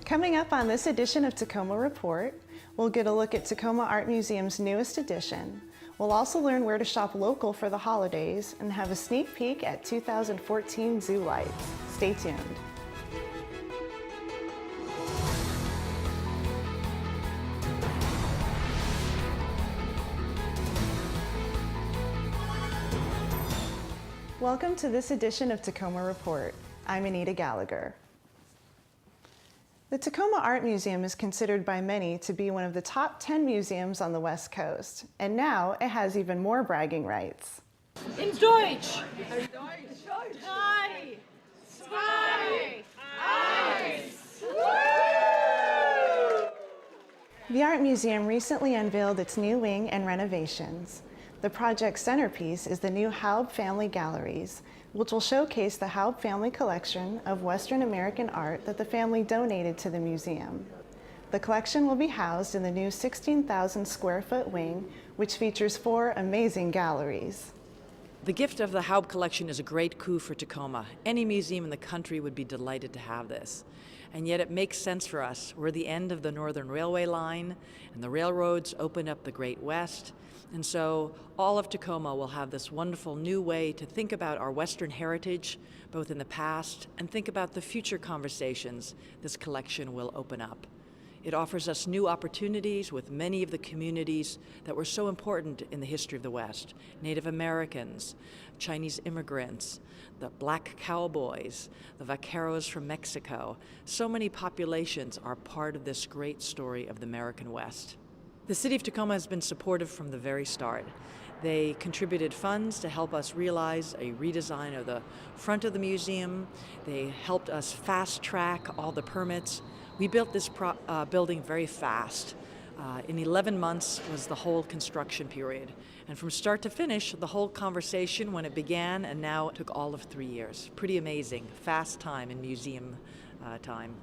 Coming up on this edition of Tacoma Report, we'll get a look at Tacoma Art Museum's newest edition. We'll also learn where to shop local for the holidays and have a sneak peek at 2014 zoo lights. Stay tuned. Welcome to this edition of Tacoma Report. I'm Anita Gallagher. The Tacoma Art Museum is considered by many to be one of the top 10 museums on the West Coast, and now it has even more bragging rights. In Deutsch! Drei, zwei, eins! The Art Museum recently unveiled its new wing and renovations. The project's centerpiece is the new Haub Family Galleries, which will showcase the Haub family collection of Western American art that the family donated to the museum. The collection will be housed in the new 16,000 square foot wing, which features 4 amazing galleries. The gift of the Haub collection is a great coup for Tacoma. Any museum in the country would be delighted to have this. And yet it makes sense for us. We're the end of the Northern Railway line, and the railroads opened up the Great West. And so all of Tacoma will have this wonderful new way to think about our Western heritage, both in the past, and think about the future conversations this collection will open up. It offers us new opportunities with many of the communities that were so important in the history of the West. Native Americans, Chinese immigrants, the black cowboys, the vaqueros from Mexico. So many populations are part of this great story of the American West. The City of Tacoma has been supportive from the very start. They contributed funds to help us realize a redesign of the front of the museum. They helped us fast track all the permits. We built this building very fast. In 11 months was the whole construction period. And from start to finish, the whole conversation when it began and now took all of 3 years. Pretty amazing, fast time in museum time.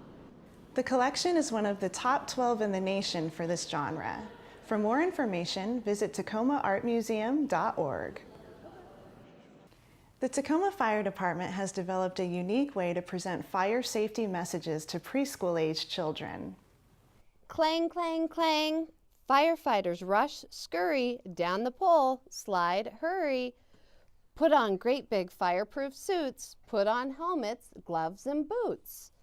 The collection is one of the top 12 in the nation for this genre. For more information, visit tacomaartmuseum.org. The Tacoma Fire Department has developed a unique way to present fire safety messages to preschool-aged children. Clang, clang, clang. Firefighters rush, scurry, down the pole, slide, hurry. Put on great big fireproof suits, put on helmets, gloves, and boots.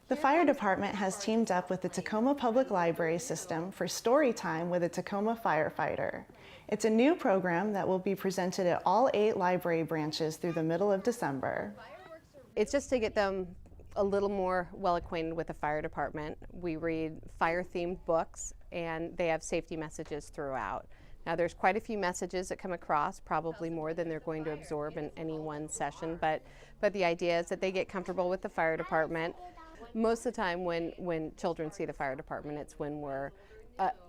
The fire department has teamed up with the Tacoma Public Library System for Story Time with a Tacoma Firefighter. It's a new program that will be presented at all 8 library branches through the middle of December. It's just to get them a little more well acquainted with the fire department. We read fire-themed books, and they have safety messages throughout. Now there's quite a few messages that come across, probably more than they're going to absorb in any one session, but the idea is that they get comfortable with the fire department. Most of the time when children see the fire department, it's when we're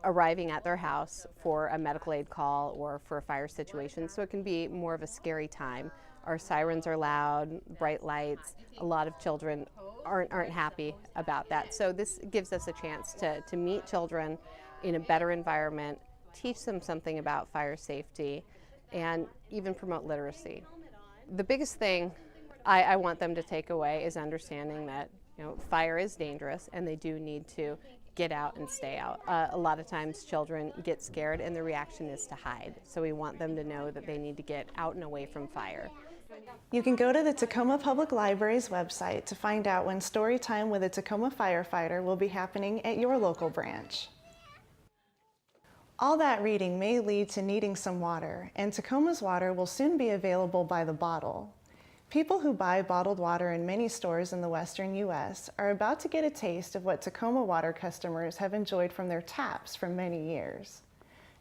arriving at their house for a medical aid call or for a fire situation, so it can be more of a scary time. Our sirens are loud, bright lights. A lot of children aren't happy about that. So this gives us a chance to meet children in a better environment, teach them something about fire safety, and even promote literacy. The biggest thing I want them to take away is understanding that fire is dangerous and they do need to get out and stay out. A lot of times children get scared and the reaction is to hide. So we want them to know that they need to get out and away from fire. You can go to the Tacoma Public Library's website to find out when Story Time with a Tacoma Firefighter will be happening at your local branch. All that reading may lead to needing some water, and Tacoma's water will soon be available by the bottle. People who buy bottled water in many stores in the western U.S. are about to get a taste of what Tacoma water customers have enjoyed from their taps for many years.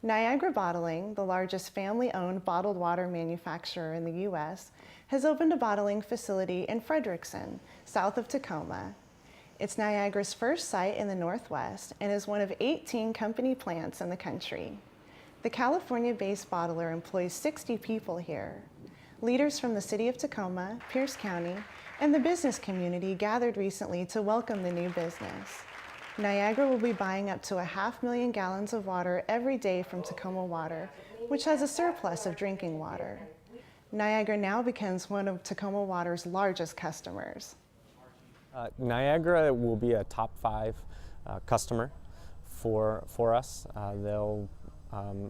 Niagara Bottling, the largest family-owned bottled water manufacturer in the U.S., has opened a bottling facility in Frederickson, south of Tacoma. It's Niagara's first site in the Northwest and is one of 18 company plants in the country. The California-based bottler employs 60 people here. Leaders from the City of Tacoma, Pierce County, and the business community gathered recently to welcome the new business. Niagara will be buying up to 500,000 gallons of water every day from Tacoma Water, which has a surplus of drinking water. Niagara now becomes one of Tacoma Water's largest customers. Niagara will be a top 5 customer for us.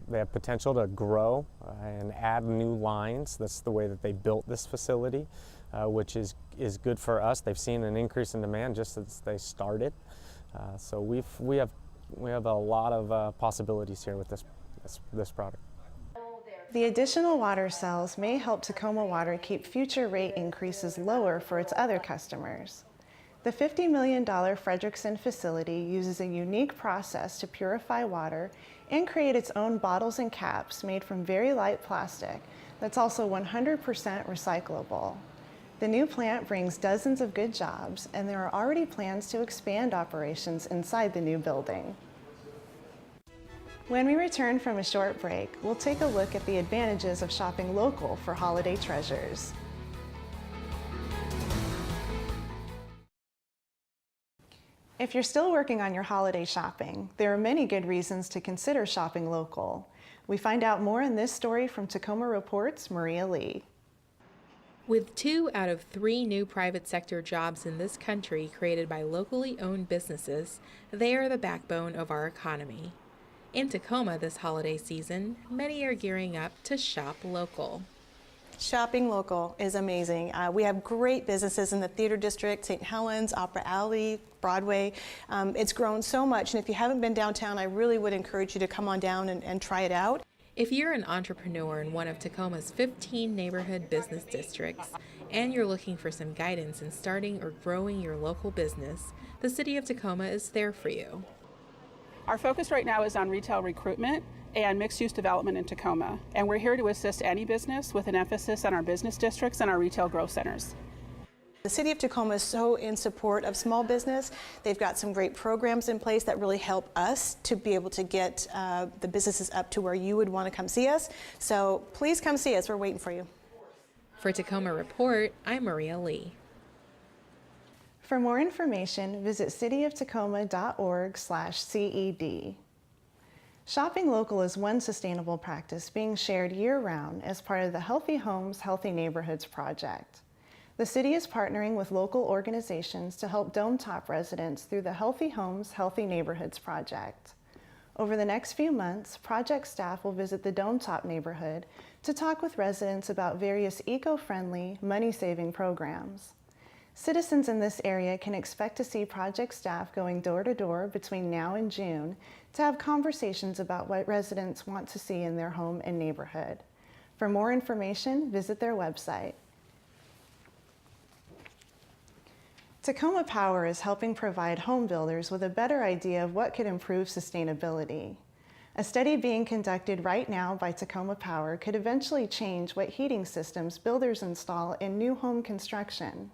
They have potential to grow and add new lines. That's the way that they built this facility, which is good for us. They've seen an increase in demand just since they started. So we have a lot of possibilities here with this product. The additional water cells may help Tacoma Water keep future rate increases lower for its other customers. The $50 million Frederickson facility uses a unique process to purify water and create its own bottles and caps made from very light plastic that's also 100% recyclable. The new plant brings dozens of good jobs, and there are already plans to expand operations inside the new building. When we return from a short break, we'll take a look at the advantages of shopping local for holiday treasures. If you're still working on your holiday shopping, there are many good reasons to consider shopping local. We find out more in this story from Tacoma Report's Maria Lee. With 2 out of 3 new private sector jobs in this country created by locally owned businesses, they are the backbone of our economy. In Tacoma this holiday season, many are gearing up to shop local. Shopping local is amazing. We have great businesses in the Theater District, St. Helens, Opera Alley, Broadway. It's grown so much, and if you haven't been downtown, I really would encourage you to come on down and try it out. If you're an entrepreneur in one of Tacoma's 15 neighborhood business districts, and you're looking for some guidance in starting or growing your local business, the City of Tacoma is there for you. Our focus right now is on retail recruitment and mixed-use development in Tacoma, and we're here to assist any business with an emphasis on our business districts and our retail growth centers. The City of Tacoma is so in support of small business. They've got some great programs in place that really help us to be able to get the businesses up to where you would want to come see us. So please come see us. We're waiting for you. For Tacoma Report, I'm Maria Lee. For more information, visit cityoftacoma.org/CED. Shopping local is one sustainable practice being shared year-round as part of the Healthy Homes, Healthy Neighborhoods project. The city is partnering with local organizations to help Dome Top residents through the Healthy Homes, Healthy Neighborhoods project. Over the next few months, project staff will visit the Dome Top neighborhood to talk with residents about various eco-friendly, money-saving programs. Citizens in this area can expect to see project staff going door to door between now and June to have conversations about what residents want to see in their home and neighborhood. For more information, visit their website. Tacoma Power is helping provide home builders with a better idea of what could improve sustainability. A study being conducted right now by Tacoma Power could eventually change what heating systems builders install in new home construction.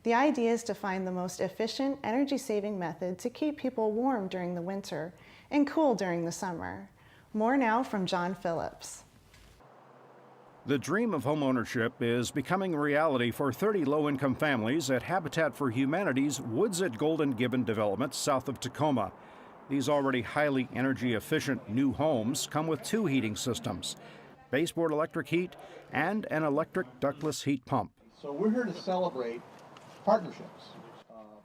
The idea is to find the most efficient, energy-saving method to keep people warm during the winter and cool during the summer. More now from John Phillips. The dream of homeownership is becoming a reality for 30 low-income families at Habitat for Humanity's Woods at Golden Gibbon development south of Tacoma. These already highly energy-efficient new homes come with 2 heating systems, baseboard electric heat and an electric ductless heat pump. So we're here to celebrate partnerships.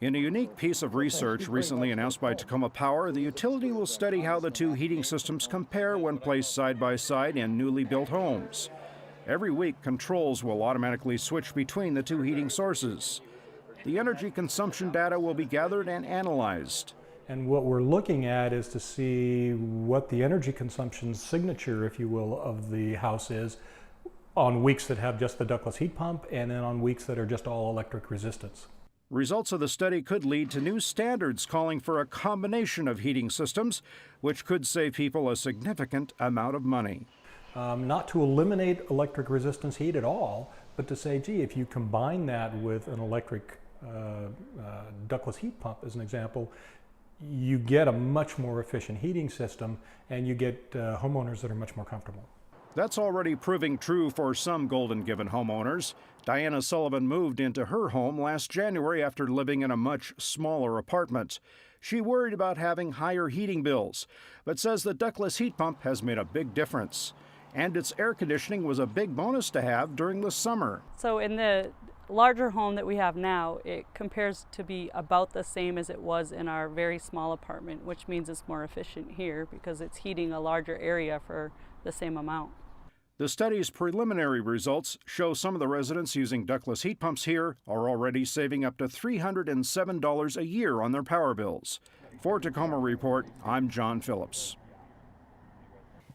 In a unique piece of research recently announced by Tacoma Power, the utility will study how the 2 heating systems compare when placed side by side in newly built homes. Every week, controls will automatically switch between the 2 heating sources. The energy consumption data will be gathered and analyzed. And what we're looking at is to see what the energy consumption signature, if you will, of the house is on weeks that have just the ductless heat pump and then on weeks that are just all electric resistance. Results of the study could lead to new standards calling for a combination of heating systems, which could save people a significant amount of money. Not to eliminate electric resistance heat at all, but to say, gee, if you combine that with an electric ductless heat pump, as an example, you get a much more efficient heating system and you get homeowners that are much more comfortable. That's already proving true for some Golden Gibbon homeowners. Diana Sullivan moved into her home last January after living in a much smaller apartment. She worried about having higher heating bills, but says the ductless heat pump has made a big difference. And its air conditioning was a big bonus to have during the summer. So in the larger home that we have now, it compares to be about the same as it was in our very small apartment, which means it's more efficient here because it's heating a larger area for the same amount. The study's preliminary results show some of the residents using ductless heat pumps here are already saving up to $307 a year on their power bills. For Tacoma Report, I'm John Phillips.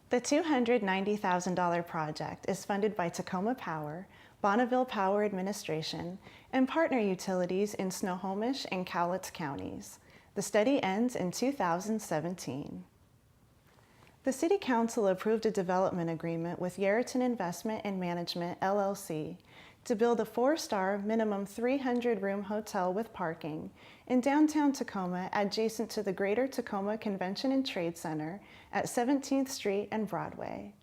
The $290,000 project is funded by Tacoma Power, Bonneville Power Administration, and partner utilities in Snohomish and Cowlitz counties. The study ends in 2017. The City Council approved a development agreement with Yerriton Investment and Management, LLC, to build a 4-star minimum 300-room hotel with parking in downtown Tacoma adjacent to the Greater Tacoma Convention and Trade Center at 17th Street and Broadway.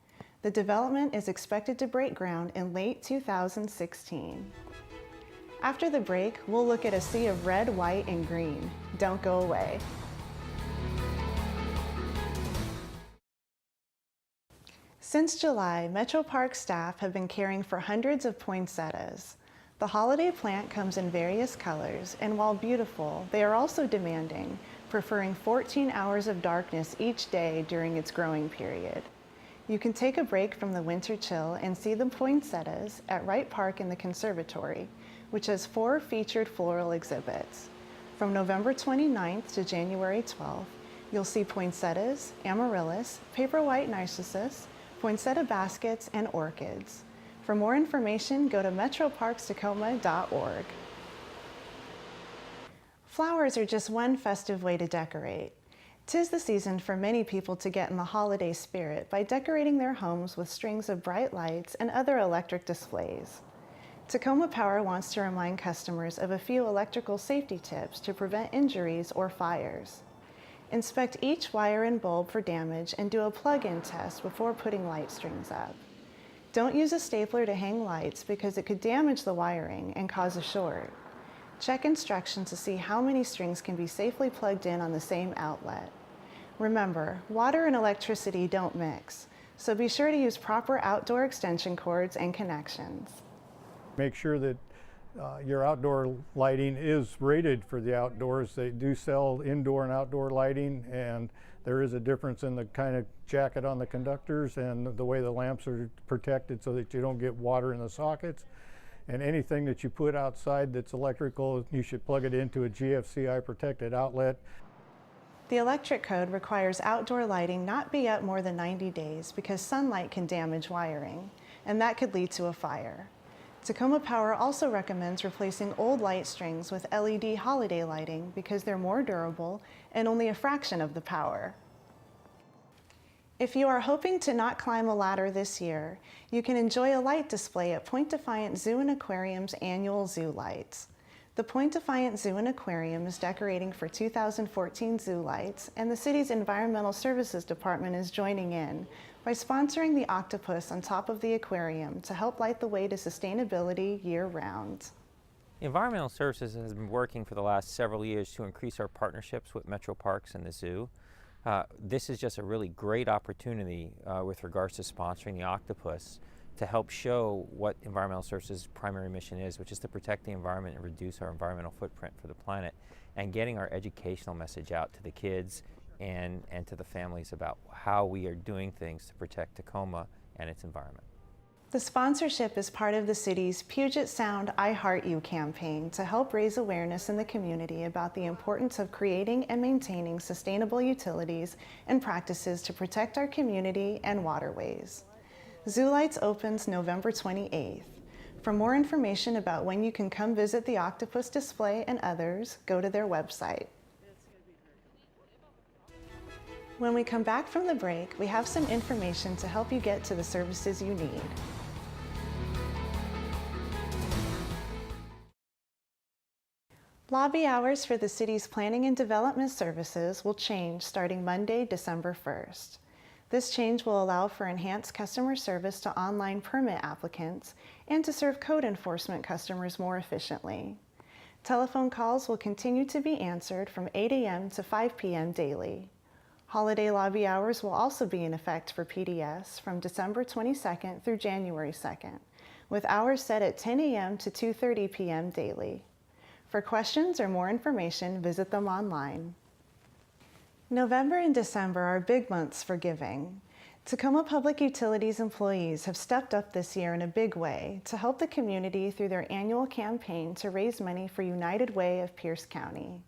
The development is expected to break ground in late 2016. After the break, we'll look at a sea of red, white, and green. Don't go away. Since July, Metro Park staff have been caring for hundreds of poinsettias. The holiday plant comes in various colors, and while beautiful, they are also demanding, preferring 14 hours of darkness each day during its growing period. You can take a break from the winter chill and see the poinsettias at Wright Park in the Conservatory, which has 4 featured floral exhibits. From November 29th to January 12th, you'll see poinsettias, amaryllis, paper white narcissus, poinsettia baskets, and orchids. For more information, go to metroparkstacoma.org. Flowers are just one festive way to decorate. 'Tis the season for many people to get in the holiday spirit by decorating their homes with strings of bright lights and other electric displays. Tacoma Power wants to remind customers of a few electrical safety tips to prevent injuries or fires. Inspect each wire and bulb for damage and do a plug-in test before putting light strings up. Don't use a stapler to hang lights because it could damage the wiring and cause a short. Check instructions to see how many strings can be safely plugged in on the same outlet. Remember, water and electricity don't mix, so be sure to use proper outdoor extension cords and connections. Make sure that your outdoor lighting is rated for the outdoors. They do sell indoor and outdoor lighting, and there is a difference in the kind of jacket on the conductors and the way the lamps are protected so that you don't get water in the sockets. And anything that you put outside that's electrical, you should plug it into a GFCI protected outlet. The electric code requires outdoor lighting not be up more than 90 days because sunlight can damage wiring, and that could lead to a fire. Tacoma Power also recommends replacing old light strings with LED holiday lighting because they're more durable and only a fraction of the power. If you are hoping to not climb a ladder this year, you can enjoy a light display at Point Defiant Zoo and Aquarium's annual Zoo Lights. The Point Defiant Zoo and Aquarium is decorating for 2014 Zoo Lights, and the city's Environmental Services Department is joining in by sponsoring the octopus on top of the aquarium to help light the way to sustainability year-round. Environmental Services has been working for the last several years to increase our partnerships with Metro Parks and the zoo. This is just a really great opportunity with regards to sponsoring the octopus to help show what Environmental Services' primary mission is, which is to protect the environment and reduce our environmental footprint for the planet, and getting our educational message out to the kids and to the families about how we are doing things to protect Tacoma and its environment. The sponsorship is part of the city's Puget Sound I Heart You campaign to help raise awareness in the community about the importance of creating and maintaining sustainable utilities and practices to protect our community and waterways. Zoo Lights opens November 28th. For more information about when you can come visit the octopus display and others, go to their website. When we come back from the break, we have some information to help you get to the services you need. Lobby hours for the city's planning and development services will change starting Monday, December 1st. This change will allow for enhanced customer service to online permit applicants and to serve code enforcement customers more efficiently. Telephone calls will continue to be answered from 8 a.m. to 5 p.m. daily. Holiday lobby hours will also be in effect for PDS from December 22nd through January 2nd, with hours set at 10 a.m. to 2:30 p.m. daily. For questions or more information, visit them online. November and December are big months for giving. Tacoma Public Utilities employees have stepped up this year in a big way to help the community through their annual campaign to raise money for United Way of Pierce County.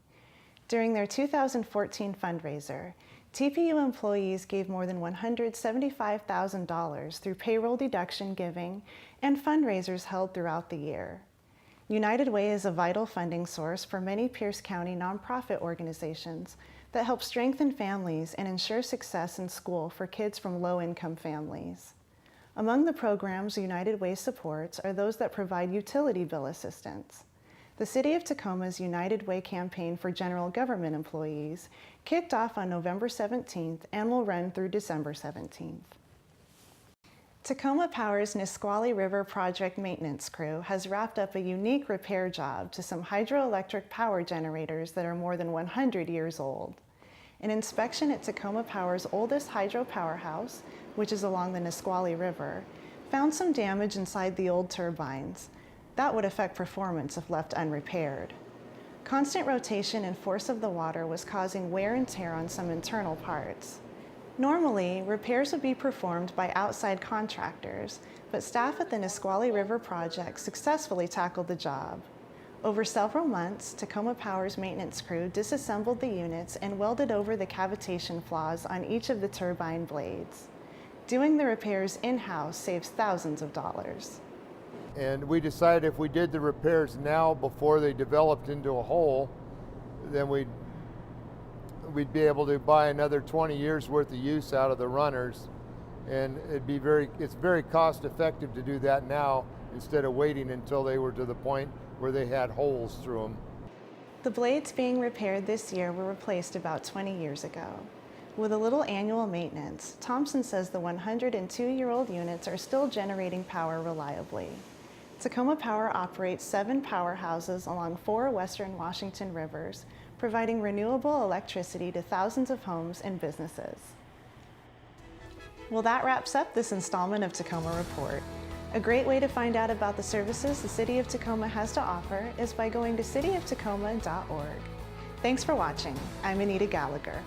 During their 2014 fundraiser, TPU employees gave more than $175,000 through payroll deduction giving and fundraisers held throughout the year. United Way is a vital funding source for many Pierce County nonprofit organizations that help strengthen families and ensure success in school for kids from low-income families. Among the programs United Way supports are those that provide utility bill assistance. The City of Tacoma's United Way campaign for general government employees kicked off on November 17th and will run through December 17th. Tacoma Power's Nisqually River project maintenance crew has wrapped up a unique repair job to some hydroelectric power generators that are more than 100 years old. An inspection at Tacoma Power's oldest hydro powerhouse, which is along the Nisqually River, found some damage inside the old turbines. That would affect performance if left unrepaired. Constant rotation and force of the water was causing wear and tear on some internal parts. Normally, repairs would be performed by outside contractors, but staff at the Nisqually River project successfully tackled the job. Over several months, Tacoma Power's maintenance crew disassembled the units and welded over the cavitation flaws on each of the turbine blades. Doing the repairs in-house saves thousands of dollars. And we decided if we did the repairs now before they developed into a hole, then we'd be able to buy another 20 years worth of use out of the runners, and it's very cost effective to do that now instead of waiting until they were to the point where they had holes through them. The blades being repaired this year were replaced about 20 years ago. With a little annual maintenance, Thompson says the 102-year-old units are still generating power reliably. Tacoma Power operates 7 powerhouses along 4 western Washington rivers, providing renewable electricity to thousands of homes and businesses. Well, that wraps up this installment of Tacoma Report. A great way to find out about the services the City of Tacoma has to offer is by going to cityoftacoma.org. Thanks for watching. I'm Anita Gallagher.